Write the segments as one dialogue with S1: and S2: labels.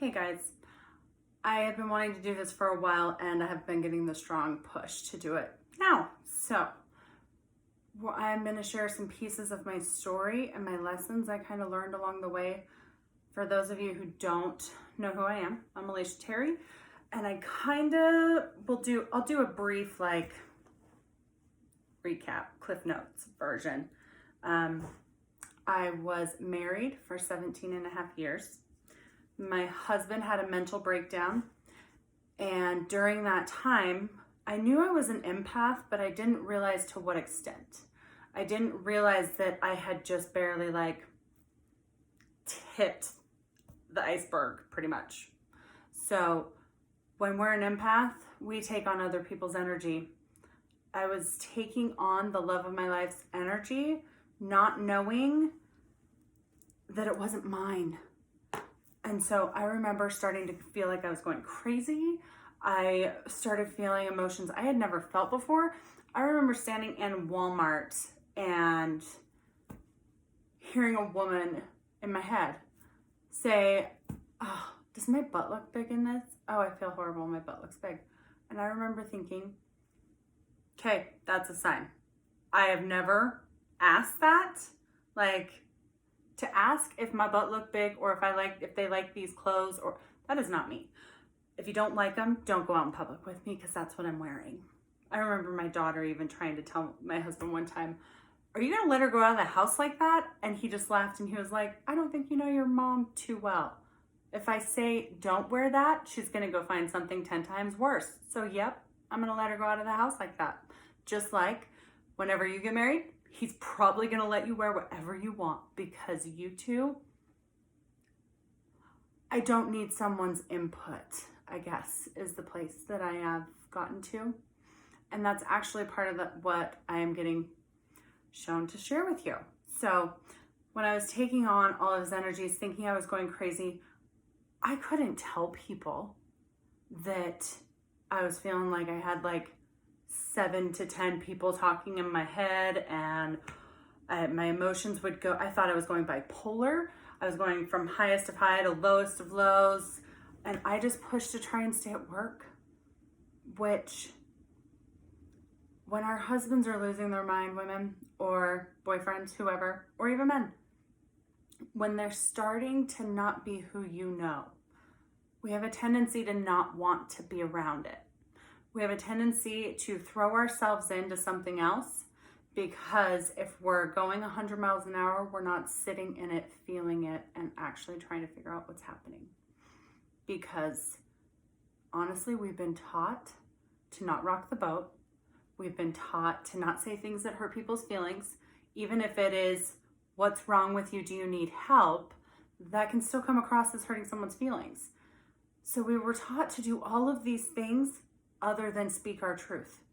S1: Hey guys, I have been wanting to do this for a while and I have been getting the strong push to do it now. I'm going to share some pieces of my story and my lessons I kind of learned along the way. For those of you who don't know who I am, I'm Alicia Terry, and I'll do a brief recap, Cliff Notes version. I was married for 17 and a half years. My husband had a mental breakdown, and during that time, I knew I was an empath, but I didn't realize to what extent. I didn't realize that I had just barely tipped the iceberg, pretty much. So when we're an empath, we take on other people's energy. I was taking on the love of my life's energy, not knowing that it wasn't mine. And so I remember starting to feel like I was going crazy. I started feeling emotions I had never felt before. I remember standing in Walmart and hearing a woman in my head say, "Oh, does my butt look big in this? Oh, I feel horrible. My butt looks big." And I remember thinking, okay, that's a sign. I have never asked that, to ask if my butt looked big or if they like these clothes, or that is not me. If you don't like them, don't go out in public with me because that's what I'm wearing. I remember my daughter even trying to tell my husband one time, "Are you going to let her go out of the house like that?" And he just laughed and he was like, "I don't think you know your mom too well. If I say don't wear that, she's going to go find something 10 times worse. So yep, I'm going to let her go out of the house like that." Just like whenever you get married, he's probably going to let you wear whatever you want because you two, I don't need someone's input, I guess, is the place that I have gotten to. And that's actually part of what I am getting shown to share with you. So when I was taking on all of his energies, thinking I was going crazy, I couldn't tell people that I was feeling like I had 7 to 10 people talking in my head, and my emotions would go. I thought I was going bipolar. I was going from highest of high to lowest of lows, and I just pushed to try and stay at work, which when our husbands are losing their mind, women or boyfriends, whoever, or even men, when they're starting to not be who you know, we have a tendency to not want to be around it. We have a tendency to throw ourselves into something else because if we're going 100 miles an hour, we're not sitting in it, feeling it, and actually trying to figure out what's happening. Because honestly, we've been taught to not rock the boat. We've been taught to not say things that hurt people's feelings, even if it is, "What's wrong with you? Do you need help?" That can still come across as hurting someone's feelings. So we were taught to do all of these things other than speak our truth.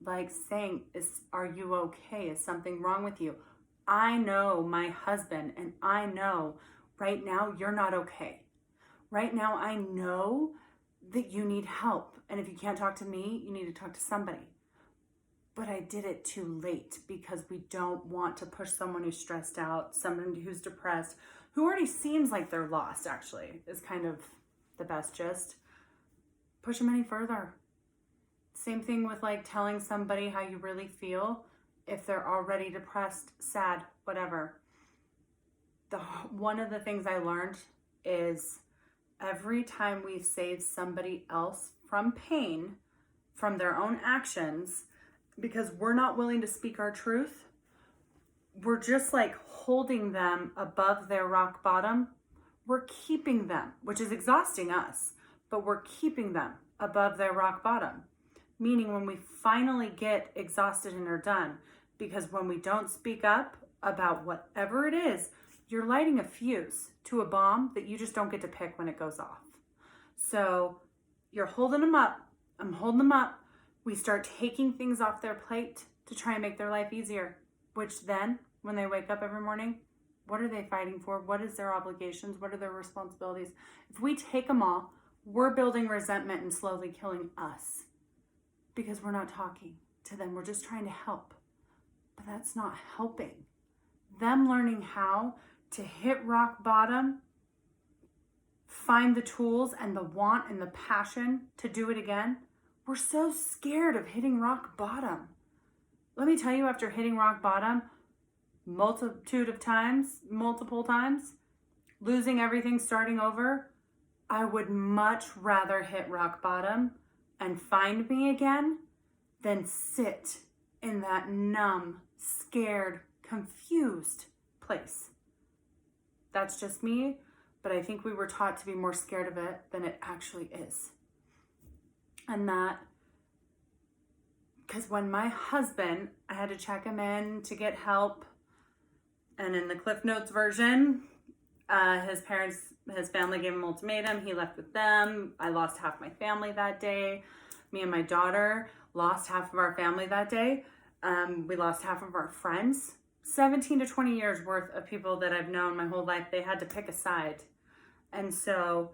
S1: Like saying, "Are you okay? Is something wrong with you? I know my husband, and I know right now you're not okay. Right now I know that you need help. And if you can't talk to me, you need to talk to somebody." But I did it too late because we don't want to push someone who's stressed out, someone who's depressed, who already seems like they're lost, actually, is kind of the best gist. Push them any further. Same thing with telling somebody how you really feel if they're already depressed, sad, whatever. One of the things I learned is every time we've saved somebody else from pain, from their own actions, because we're not willing to speak our truth, we're just holding them above their rock bottom. We're keeping them, which is exhausting us, but we're keeping them above their rock bottom. Meaning when we finally get exhausted and are done, because when we don't speak up about whatever it is, you're lighting a fuse to a bomb that you just don't get to pick when it goes off. So you're holding them up. I'm holding them up. We start taking things off their plate to try and make their life easier, which then when they wake up every morning, what are they fighting for? What is their obligations? What are their responsibilities? If we take them all, we're building resentment and slowly killing us because we're not talking to them. We're just trying to help, but that's not helping. Them learning how to hit rock bottom find the tools and the want and the passion to do it again, we're so scared of hitting rock bottom. Let me tell you, after hitting rock bottom multiple times, losing everything, starting over, I would much rather hit rock bottom and find me again than sit in that numb, scared, confused place. That's just me, but I think we were taught to be more scared of it than it actually is. And that, because when my husband, I had to check him in to get help, and in the Cliff Notes version, his family gave him an ultimatum. He left with them. I lost half my family that day. Me and my daughter lost half of our family that day. We lost half of our friends. 17 to 20 years worth of people that I've known my whole life, they had to pick a side. And so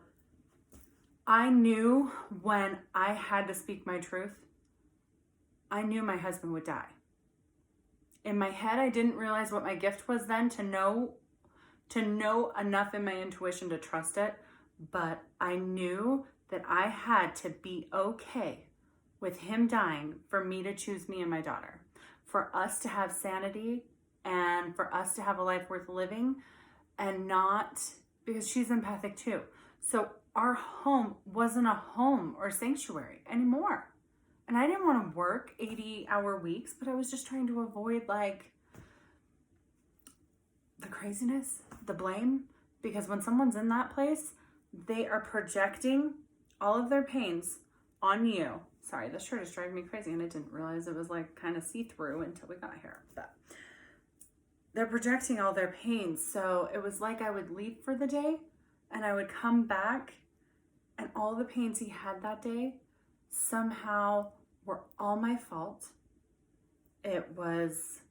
S1: I knew when I had to speak my truth, I knew my husband would die. In my head, I didn't realize what my gift was then to know enough in my intuition to trust it, but I knew that I had to be okay with him dying for me to choose me and my daughter, for us to have sanity and for us to have a life worth living, and not, because she's empathic too. So our home wasn't a home or sanctuary anymore. And I didn't want to work 80-hour weeks, but I was just trying to avoid like the craziness, the blame, because when someone's in that place, they are projecting all of their pains on you. Sorry, this shirt is driving me crazy, and I didn't realize it was like kind of see-through until we got here. But they're projecting all their pains. So it was like I would leave for the day and I would come back, and all the pains he had that day somehow were all my fault. It was,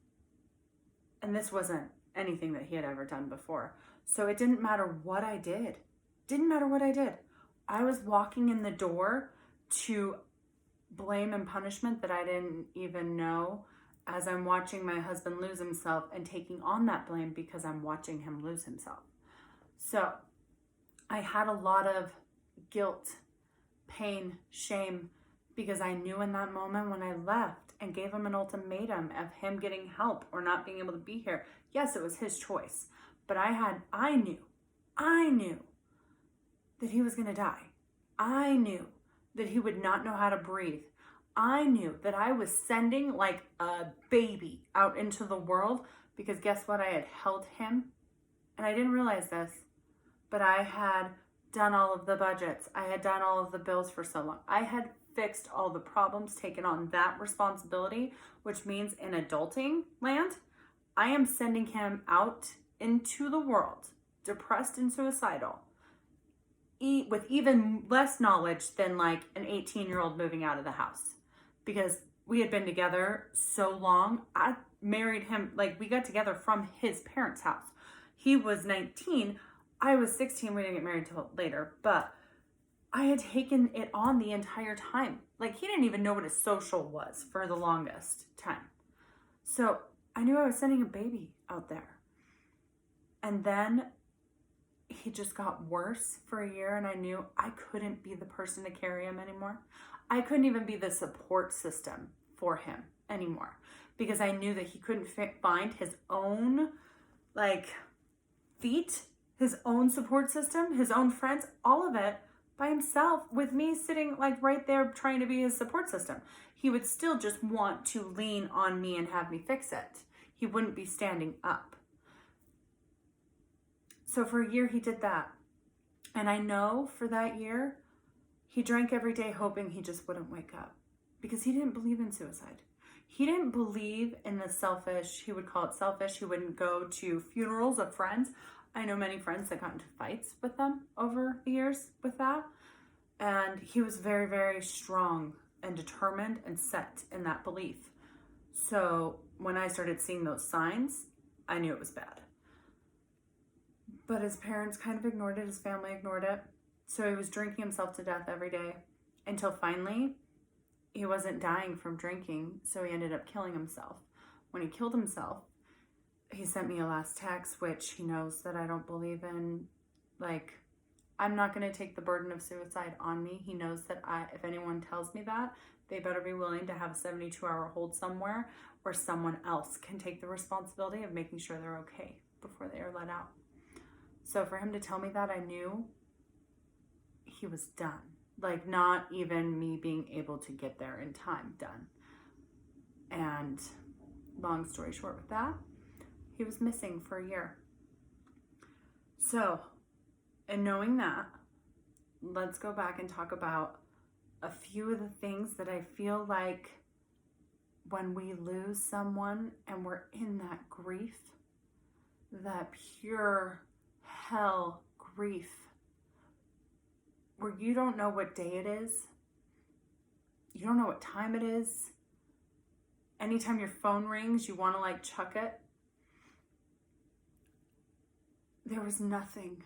S1: and this wasn't anything that he had ever done before. So it didn't matter what I did. Didn't matter what I did. I was walking in the door to blame and punishment that I didn't even know, as I'm watching my husband lose himself and taking on that blame because I'm watching him lose himself. So I had a lot of guilt, pain, shame, because I knew in that moment when I left and gave him an ultimatum of him getting help or not being able to be here. Yes, it was his choice, but I knew that he was going to die. I knew that he would not know how to breathe. I knew that I was sending like a baby out into the world, because guess what? I had held him, and I didn't realize this, but I had done all of the budgets. I had done all of the bills for so long. I had fixed all the problems, taken on that responsibility, which means in adulting land, I am sending him out into the world, depressed and suicidal, with even less knowledge than like an 18-year-old moving out of the house. Because we had been together so long. I married him, like we got together from his parents' house. He was 19, I was 16, we didn't get married till later, but I had taken it on the entire time. Like he didn't even know what a social was for the longest time. So I knew I was sending a baby out there. And then he just got worse for a year, and I knew I couldn't be the person to carry him anymore. I couldn't even be the support system for him anymore, because I knew that he couldn't find his own feet, his own support system, his own friends, all of it by himself, with me sitting like right there trying to be his support system. He would still just want to lean on me and have me fix it. He wouldn't be standing up. So for a year he did that. And I know for that year, he drank every day hoping he just wouldn't wake up, because he didn't believe in suicide. He didn't believe in the selfish, he would call it selfish. He wouldn't go to funerals of friends. I know many friends that got into fights with them over the years with that. And he was very, very strong and determined and set in that belief. So when I started seeing those signs, I knew it was bad. But his parents kind of ignored it. His family ignored it. So he was drinking himself to death every day until finally he wasn't dying from drinking. So he ended up killing himself. When he killed himself, he sent me a last text, which he knows that I don't believe in I'm not going to take the burden of suicide on me. He knows that if anyone tells me that, they better be willing to have a 72-hour hold somewhere, or someone else can take the responsibility of making sure they're okay before they are let out. So for him to tell me that, I knew he was done. Like, not even me being able to get there in time, done. And long story short with that, he was missing for a year. So, and knowing that, let's go back and talk about a few of the things that I feel like when we lose someone and we're in that grief, that pure hell grief, where you don't know what day it is, you don't know what time it is. Anytime your phone rings, you want to like chuck it. There was nothing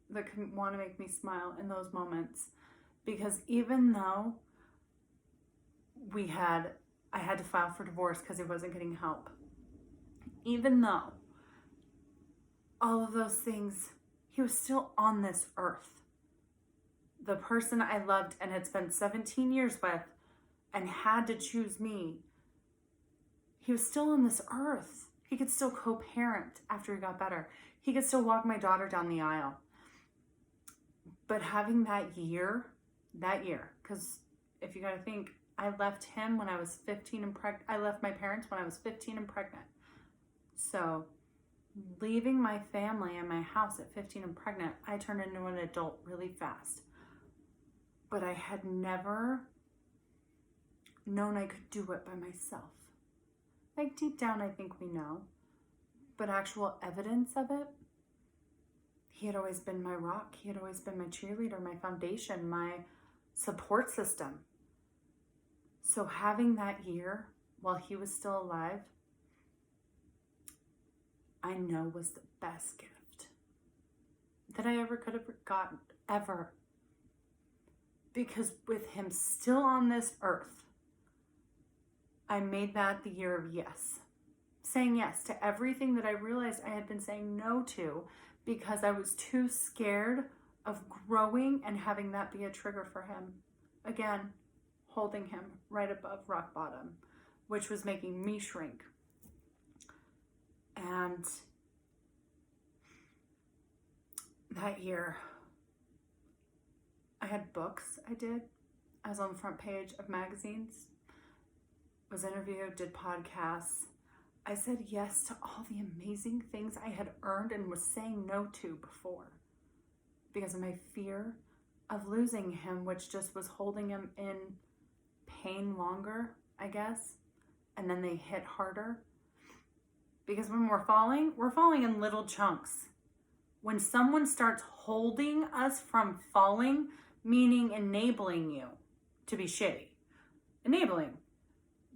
S1: that could want to make me smile in those moments. Because even though I had to file for divorce because he wasn't getting help, even though all of those things, he was still on this earth. The person I loved and had spent 17 years with and had to choose me, he was still on this earth. He could still co-parent after he got better. He could still walk my daughter down the aisle. But having that year, because if you got to think, I left him when I was 15 and pregnant. I left my parents when I was 15 and pregnant. So leaving my family and my house at 15 and pregnant, I turned into an adult really fast. But I had never known I could do it by myself. Like deep down, I think we know, but actual evidence of it, he had always been my rock. He had always been my cheerleader, my foundation, my support system. So having that year while he was still alive, I know was the best gift that I ever could have gotten, ever. Because with him still on this earth, I made that the year of yes. Saying yes to everything that I realized I had been saying no to because I was too scared of growing and having that be a trigger for him. Again, holding him right above rock bottom, which was making me shrink. And that year, I had books I did. I was on the front page of magazines, was interviewed, did podcasts. I said yes to all the amazing things I had earned and was saying no to before because of my fear of losing him, which just was holding him in pain longer, I guess. And then they hit harder. Because when we're falling in little chunks. When someone starts holding us from falling, meaning enabling you to be shitty, enabling.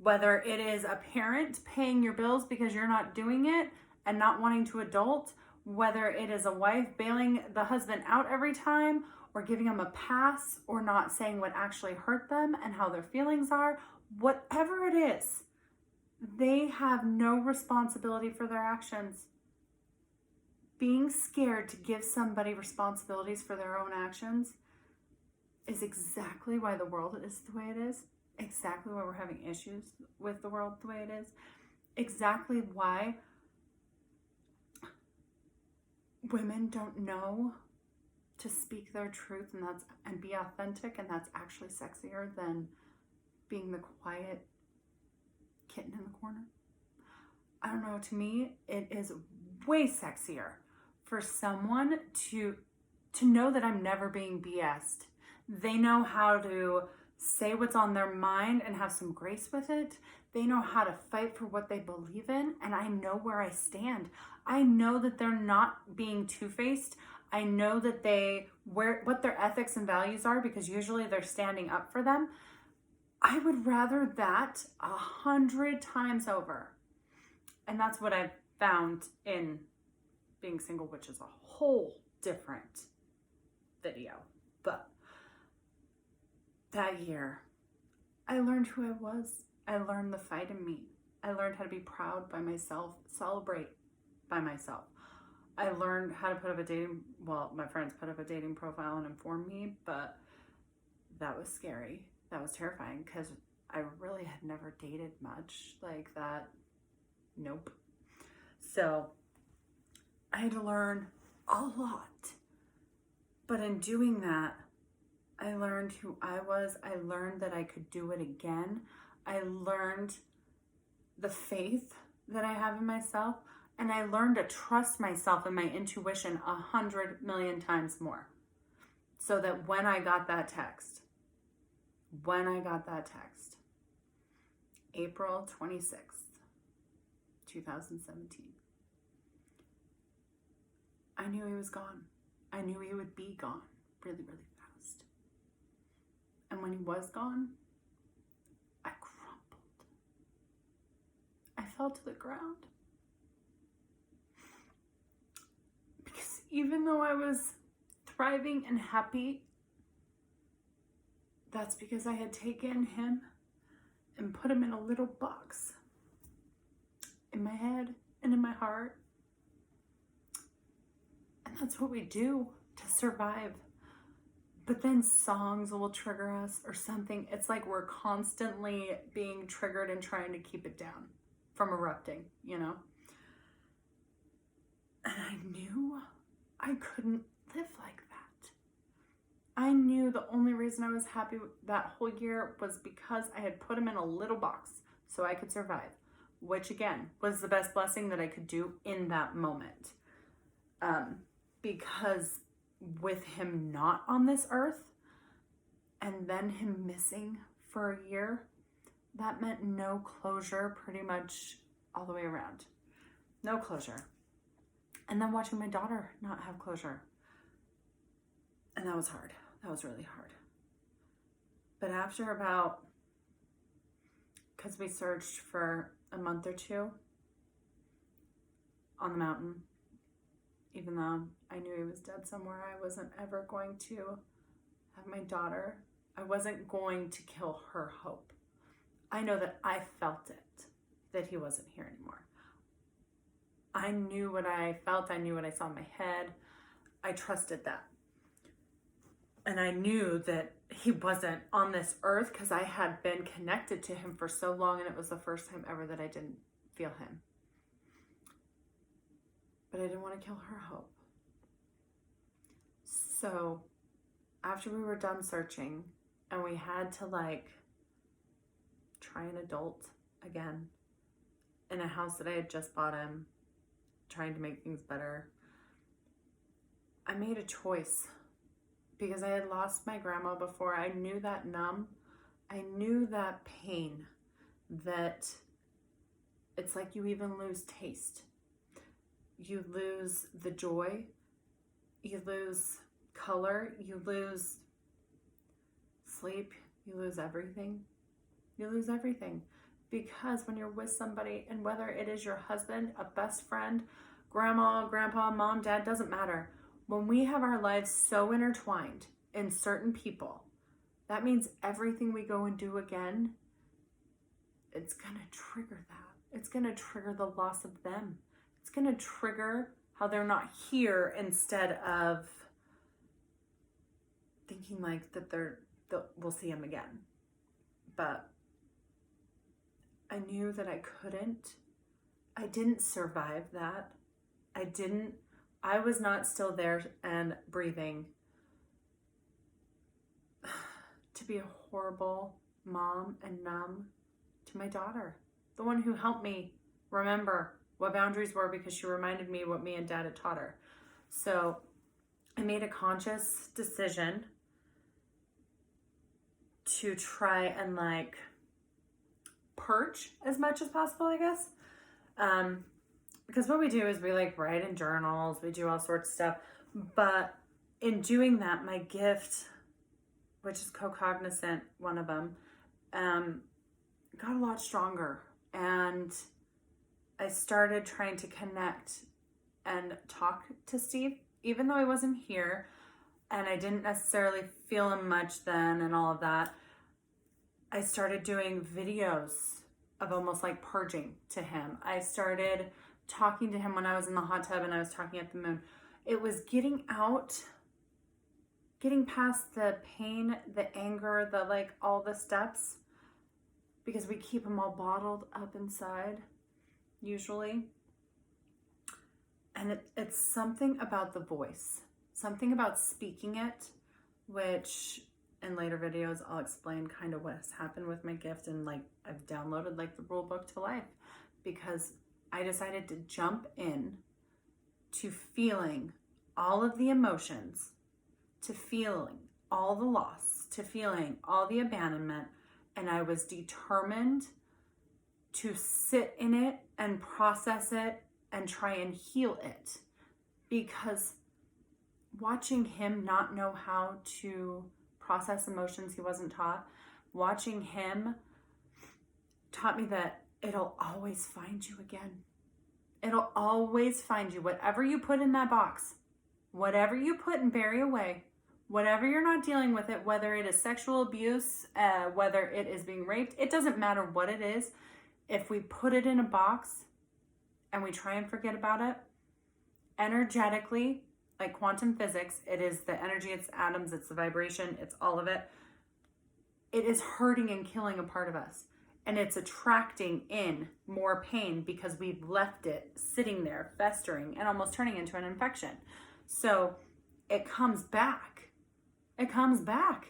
S1: Whether it is a parent paying your bills because you're not doing it and not wanting to adult, whether it is a wife bailing the husband out every time or giving them a pass or not saying what actually hurt them and how their feelings are, whatever it is, they have no responsibility for their actions. Being scared to give somebody responsibilities for their own actions is exactly why the world is the way it is. Exactly why we're having issues with the world the way it is. Exactly why women don't know to speak their truth and be authentic, and that's actually sexier than being the quiet kitten in the corner. I don't know, to me, it is way sexier for someone to know that I'm never being BS'd. They know how to say what's on their mind and have some grace with it. They know how to fight for what they believe in, and I know where I stand. I know that they're not being two-faced. I know that what their ethics and values are, because usually they're standing up for them. I would rather that 100 times over. And that's what I've found in being single, which is a whole different video. But that year, I learned who I was. I learned the fight in me. I learned how to be proud by myself, celebrate by myself. I learned how to put up a dating, well, my friends put up a dating profile and informed me, but that was scary. That was terrifying because I really had never dated much like that. Nope. So I had to learn a lot. But in doing that, I learned who I was. I learned that I could do it again. I learned the faith that I have in myself. And I learned to trust myself and my intuition 100 million times more. So that when I got that text, April 26th, 2017, I knew he was gone. I knew he would be gone really, really fast. And when he was gone, I crumpled. I fell to the ground. Because even though I was thriving and happy, that's because I had taken him and put him in a little box in my head and in my heart. And that's what we do to survive. But then songs will trigger us or something. It's like we're constantly being triggered and trying to keep it down from erupting, you know? And I knew I couldn't live like that. I knew the only reason I was happy that whole year was because I had put him in a little box so I could survive, which again was the best blessing that I could do in that moment. Because with him not on this earth and then him missing for a year, that meant no closure pretty much all the way around. No closure. And then watching my daughter not have closure. And that was hard. That was really hard. But after because we searched for a month or two on the mountain, even though I knew he was dead somewhere, I wasn't ever going to have my daughter. I wasn't going to kill her hope. I know that I felt it, that he wasn't here anymore. I knew what I felt. I knew what I saw in my head. I trusted that. And I knew that he wasn't on this earth because I had been connected to him for so long, and it was the first time ever that I didn't feel him. But I didn't want to kill her hope. So after we were done searching and we had to try an adult again in a house that I had just bought him, trying to make things better, I made a choice because I had lost my grandma before. I knew that numb. I knew that pain, that it's like you even lose taste. You lose the joy, you lose color, you lose sleep, you lose everything. You lose everything. Because when you're with somebody, and whether it is your husband, a best friend, grandma, grandpa, mom, dad, doesn't matter. When we have our lives so intertwined in certain people, that means everything we go and do again, it's going to trigger that. It's going to trigger the loss of them. It's going to trigger how they're not here instead of thinking that we'll see him again. But I knew that I couldn't. I didn't survive that. I was not still there and breathing to be a horrible mom and numb to my daughter, the one who helped me remember what boundaries were because she reminded me what me and dad had taught her. So I made a conscious decision to try and purge as much as possible, I guess. Because what we do is we write in journals, we do all sorts of stuff. But in doing that, my gift, which is co-cognizant, one of them, got a lot stronger. And I started trying to connect and talk to Steve, even though I wasn't here and I didn't necessarily feel him much then and all of that. I started doing videos of almost purging to him. I started talking to him when I was in the hot tub and I was talking at the moon. It was getting out, getting past the pain, the anger, the like all the steps, because we keep them all bottled up inside, usually. And it's something about the voice, something about speaking it, which in later videos I'll explain kind of what has happened with my gift, and like I've downloaded like the rule book to life, because I decided to jump in to feeling all of the emotions, to feeling all the loss, to feeling all the abandonment, and I was determined to sit in it and process it and try and heal it, because watching him not know how to process emotions he wasn't taught, watching him taught me that it'll always find you again. It'll always find you. Whatever you put in that box, whatever you put and bury away, whatever you're not dealing with it, whether it is sexual abuse, whether it is being raped, it doesn't matter what it is. If we put it in a box and we try and forget about it, energetically, like quantum physics, it is the energy, it's atoms, it's the vibration, it's all of it. It is hurting and killing a part of us. And it's attracting in more pain because we've left it sitting there, festering, and almost turning into an infection. So it comes back. It comes back.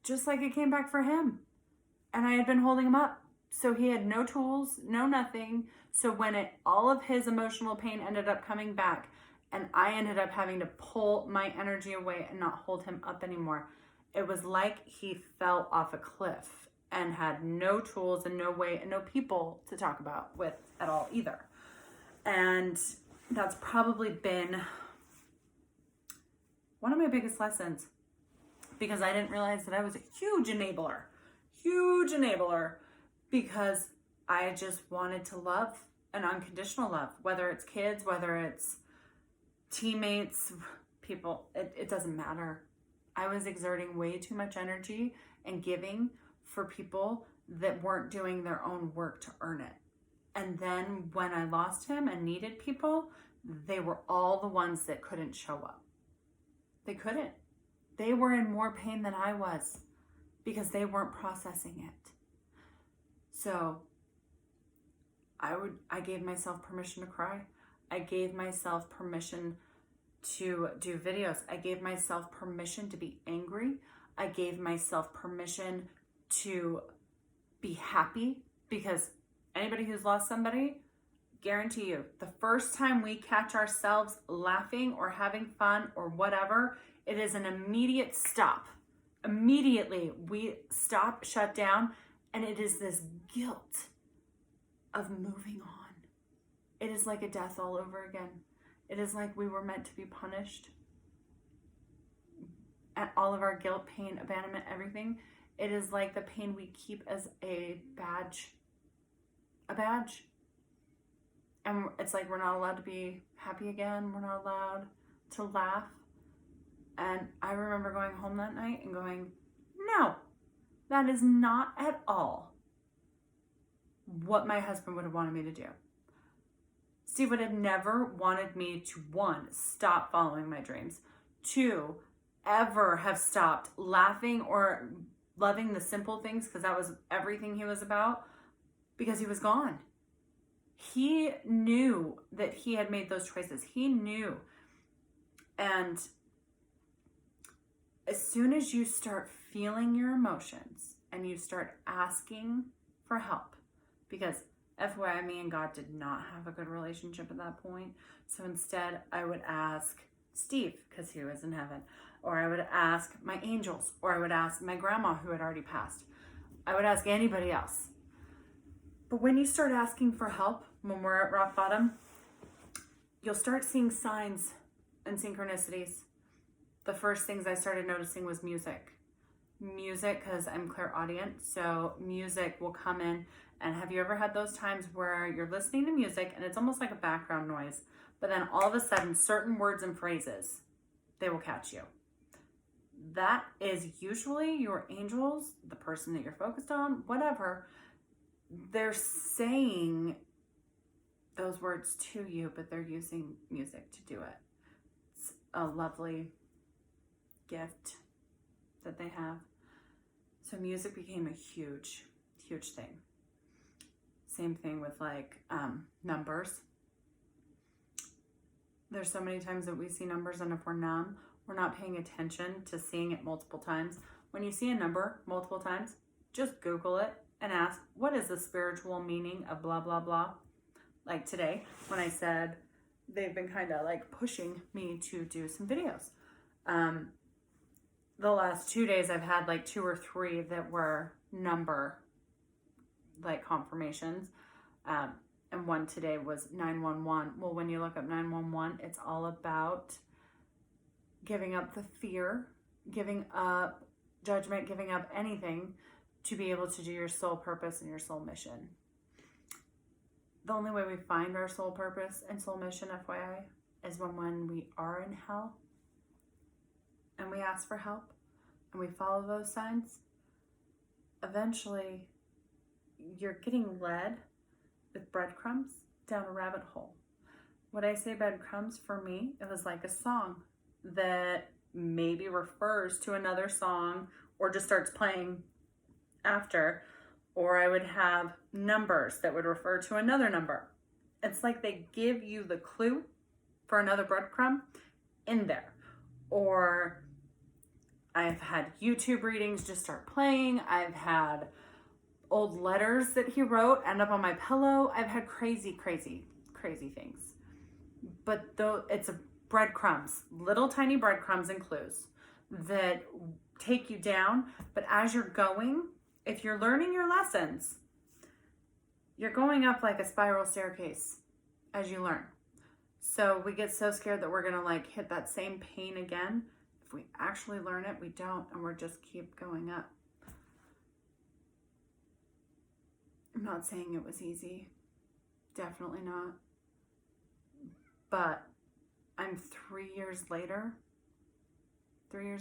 S1: Just like it came back for him. And I had been holding him up. So he had no tools, no nothing. So when all of his emotional pain ended up coming back, and I ended up having to pull my energy away and not hold him up anymore, it was like he fell off a cliff and had no tools and no way and no people to talk about with at all either. And that's probably been one of my biggest lessons, because I didn't realize that I was a huge enabler, because I just wanted to love, an unconditional love, whether it's kids, whether it's teammates, people, it doesn't matter. I was exerting way too much energy and giving for people that weren't doing their own work to earn it. And then when I lost him and needed people, they were all the ones that couldn't show up. They couldn't. They were in more pain than I was because they weren't processing it. So I gave myself permission to cry. I gave myself permission to do videos. I gave myself permission to be angry. I gave myself permission to be happy, because anybody who's lost somebody, guarantee you, the first time we catch ourselves laughing or having fun or whatever, it is an immediate stop. Immediately we stop, shut down, and it is this guilt of moving on. It is like a death all over again. It is like we were meant to be punished. At all of our guilt, pain, abandonment, everything. It is like the pain we keep as a badge. A badge. And it's like we're not allowed to be happy again. We're not allowed to laugh. And I remember going home that night and going, no, that is not at all what my husband would have wanted me to do. Steve would have never wanted me to, 1, stop following my dreams, 2, ever have stopped laughing or loving the simple things, because that was everything he was about, because he was gone. He knew that he had made those choices. He knew. And as soon as you start feeling your emotions and you start asking for help, because FYI, me and God did not have a good relationship at that point. So instead, I would ask Steve, because he was in heaven, or I would ask my angels, or I would ask my grandma who had already passed. I would ask anybody else. But when you start asking for help, when we're at rock bottom, you'll start seeing signs and synchronicities. The first things I started noticing was music. Music, because I'm clairaudient, so music will come in. And have you ever had those times where you're listening to music and it's almost like a background noise, but then all of a sudden certain words and phrases, they will catch you? That is usually your angels, the person that you're focused on, whatever. They're saying those words to you, but they're using music to do it. It's a lovely gift that they have. So music became a huge, huge thing. Same thing with like numbers. There's so many times that we see numbers, and if we're numb, we're not paying attention to seeing it multiple times. When you see a number multiple times, just Google it and ask, what is the spiritual meaning of blah, blah, blah? Like today, when I said they've been kind of like pushing me to do some videos. The last 2 days I've had like 2 or 3 that were number like confirmations. And one today was 911. Well, when you look up 911, it's all about giving up the fear, giving up judgment, giving up anything to be able to do your soul purpose and your soul mission. The only way we find our soul purpose and soul mission, FYI, is when we are in hell and we ask for help and we follow those signs. Eventually, you're getting led with breadcrumbs down a rabbit hole. When I say breadcrumbs, for me, it was like a song that maybe refers to another song or just starts playing after, or I would have numbers that would refer to another number. It's like they give you the clue for another breadcrumb in there. Or I've had YouTube readings just start playing. I've had old letters that he wrote end up on my pillow. I've had crazy, crazy, crazy things. But though it's a breadcrumbs, little tiny breadcrumbs and clues that take you down. But as you're going, if you're learning your lessons, you're going up like a spiral staircase as you learn. So we get so scared that we're going to like hit that same pain again. If we actually learn it, we don't, and we're just keep going up. I'm not saying it was easy. Definitely not. But I'm 3 years later, I'm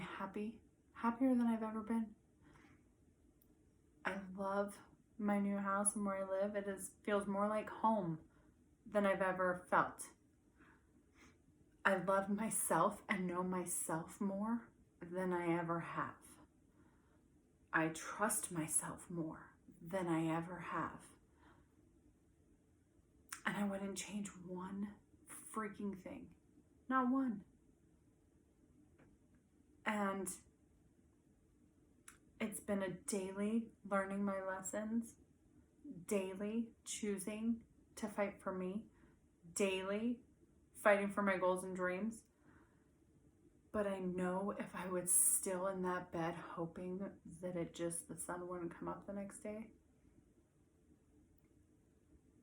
S1: happier than I've ever been. I love my new house and where I live. It feels more like home than I've ever felt. I love myself and know myself more than I ever have. I trust myself more than I ever have. And I wouldn't change one freaking thing. Not one. And it's been a daily learning my lessons, daily choosing to fight for me, daily fighting for my goals and dreams. But I know if I was still in that bed hoping that the sun wouldn't come up the next day,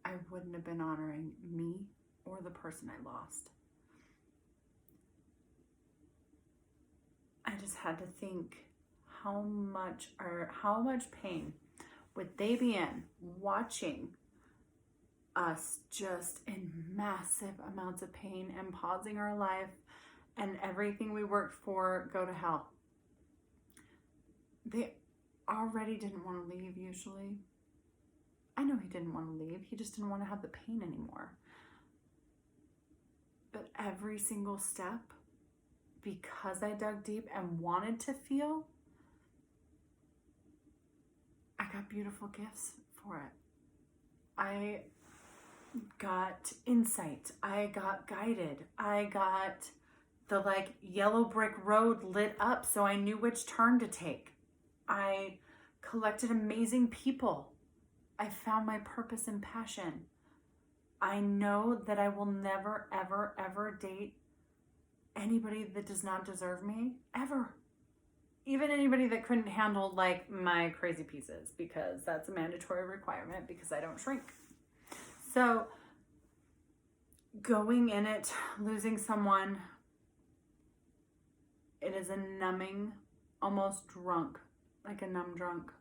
S1: I wouldn't have been honoring me or the person I lost. I just had to think, how much pain would they be in watching us just in massive amounts of pain and pausing our life and everything we worked for go to hell. They already didn't want to leave usually. I know he didn't want to leave. He just didn't want to have the pain anymore. But every single step, because I dug deep and wanted to feel, I got beautiful gifts for it. I got insight. I got guided. I got the yellow brick road lit up so I knew which turn to take. I collected amazing people. I found my purpose and passion. I know that I will never, ever, ever date anybody that does not deserve me, ever. Even anybody that couldn't handle my crazy pieces, because that's a mandatory requirement because I don't shrink. So going in it, losing someone, it is a numbing, almost drunk, like a numb drunk.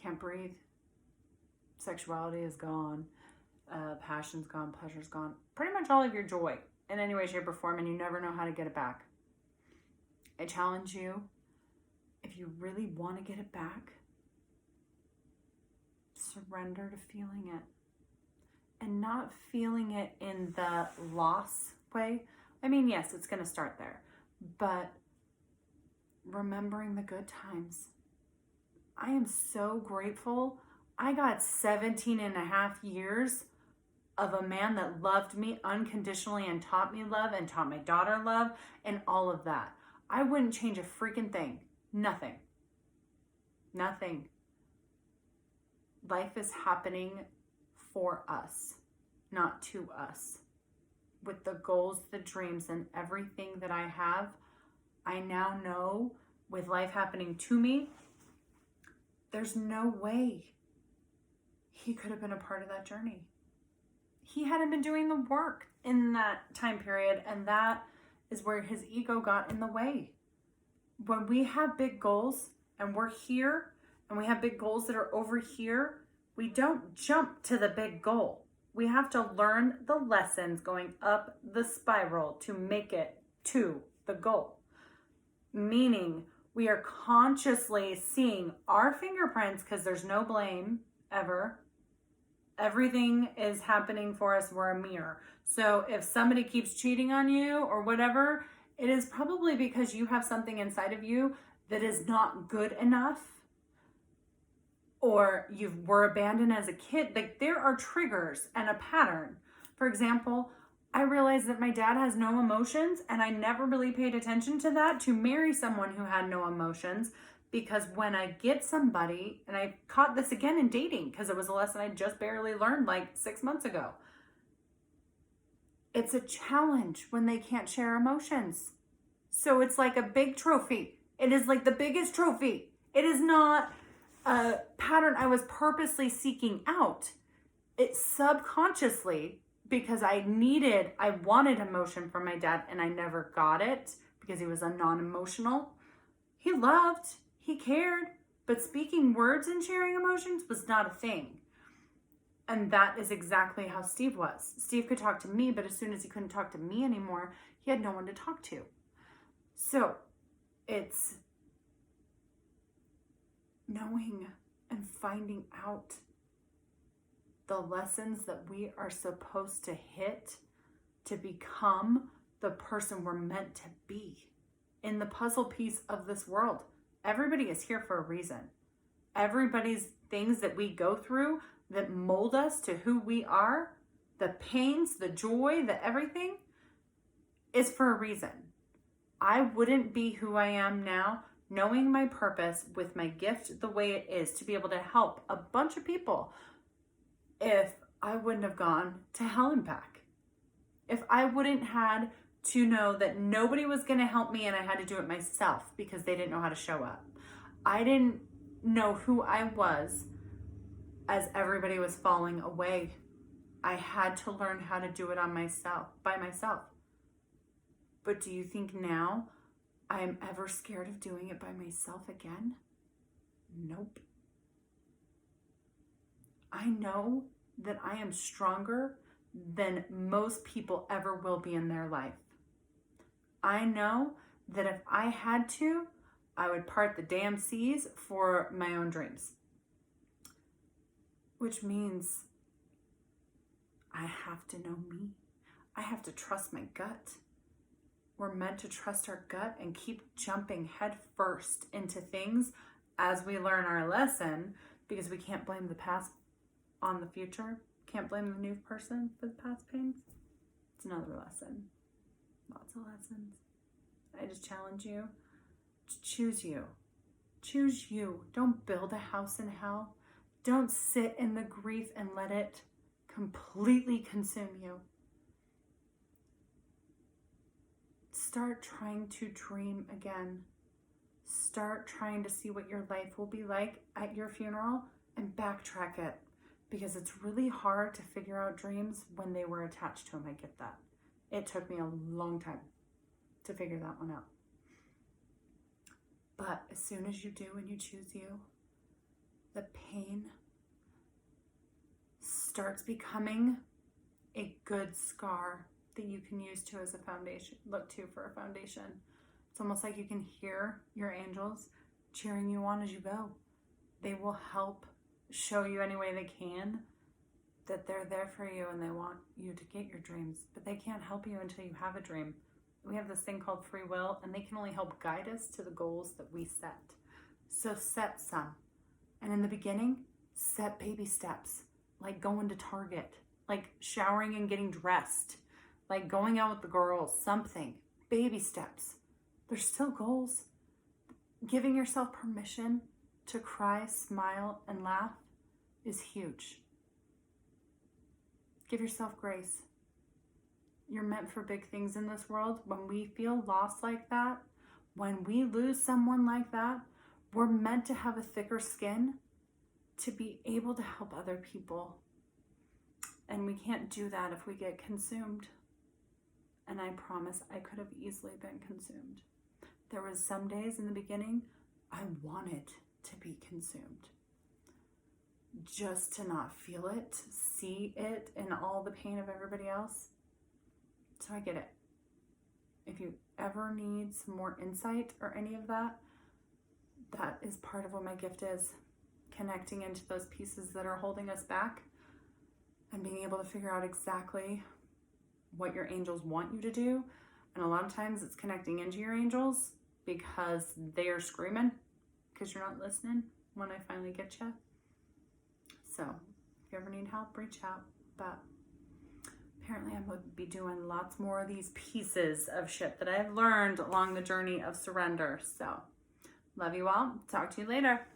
S1: Can't breathe. Sexuality is gone. Passion's gone. Pleasure's gone. Pretty much all of your joy in any way, shape, or form, and you never know how to get it back. I challenge you, if you really want to get it back, surrender to feeling it. And not feeling it in the loss way. I mean, yes, it's going to start there. But remembering the good times. I am so grateful. I got 17 and a half years of a man that loved me unconditionally and taught me love and taught my daughter love and all of that. I wouldn't change a freaking thing. Nothing. Nothing. Life is happening for us, not to us. With the goals, the dreams, and everything that I have, I now know with life happening to me, there's no way he could have been a part of that journey. He hadn't been doing the work in that time period, and that is where his ego got in the way. When we have big goals and we're here and we have big goals that are over here, we don't jump to the big goal. We have to learn the lessons going up the spiral to make it to the goal. Meaning we are consciously seeing our fingerprints, because there's no blame ever. Everything is happening for us. We're a mirror. So if somebody keeps cheating on you or whatever, it is probably because you have something inside of you that is not good enough, or you were abandoned as a kid. Like, there are triggers and a pattern. For example, I realized that my dad has no emotions, and I never really paid attention to that, to marry someone who had no emotions. Because when I get somebody, and I caught this again in dating, because it was a lesson I just barely learned like 6 months ago. It's a challenge when they can't share emotions. So it's like a big trophy. It is like the biggest trophy. It is not a pattern I was purposely seeking out. It's subconsciously, because I wanted emotion from my dad, and I never got it because he was a non-emotional. He loved, he cared, but speaking words and sharing emotions was not a thing. And that is exactly how Steve was. Steve could talk to me, but as soon as he couldn't talk to me anymore, he had no one to talk to. So it's knowing and finding out the lessons that we are supposed to hit to become the person we're meant to be in the puzzle piece of this world. Everybody is here for a reason. Everybody's things that we go through that mold us to who we are, the pains, the joy, the everything, is for a reason. I wouldn't be who I am now, knowing my purpose with my gift the way it is, to be able to help a bunch of people, if I wouldn't have gone to hell and back. If I wouldn't had to know that nobody was going to help me and I had to do it myself because they didn't know how to show up. I didn't know who I was as everybody was falling away. I had to learn how to do it by myself. But do you think now I am ever scared of doing it by myself again? Nope. I know that I am stronger than most people ever will be in their life. I know that if I had to, I would part the damn seas for my own dreams. Which means I have to know me. I have to trust my gut. We're meant to trust our gut and keep jumping head first into things as we learn our lesson, because we can't blame the past on the future. Can't blame the new person for the past pains. It's another lesson. Lots of lessons. I just challenge you to choose you. Choose you. Don't build a house in hell. Don't sit in the grief and let it completely consume you. Start trying to dream again. Start trying to see what your life will be like at your funeral and backtrack it. Because it's really hard to figure out dreams when they were attached to them. I get that. It took me a long time to figure that one out. But as soon as you do and you choose you, the pain starts becoming a good scar that you can use to as a foundation, look to for a foundation. It's almost like you can hear your angels cheering you on as you go. They will help show you any way they can that they're there for you and they want you to get your dreams, but they can't help you until you have a dream. We have this thing called free will, and they can only help guide us to the goals that we set. So set some. And in the beginning, set baby steps, like going to Target, like showering and getting dressed, like going out with the girls, something. Baby steps. There's still goals. Giving yourself permission to cry, smile, and laugh is huge. Give yourself grace. You're meant for big things in this world. When we feel lost like that, when we lose someone like that, we're meant to have a thicker skin to be able to help other people. And we can't do that if we get consumed. And I promise I could have easily been consumed. There was some days in the beginning I wanted to be consumed. Just to not feel it, see it, and all the pain of everybody else. So I get it. If you ever need some more insight or any of that, that is part of what my gift is. Connecting into those pieces that are holding us back and being able to figure out exactly what your angels want you to do. And a lot of times it's connecting into your angels because they are screaming because you're not listening when I finally get you. So if you ever need help, reach out. But apparently I'm going to be doing lots more of these pieces of shit that I've learned along the journey of surrender. So love you all. Talk to you later.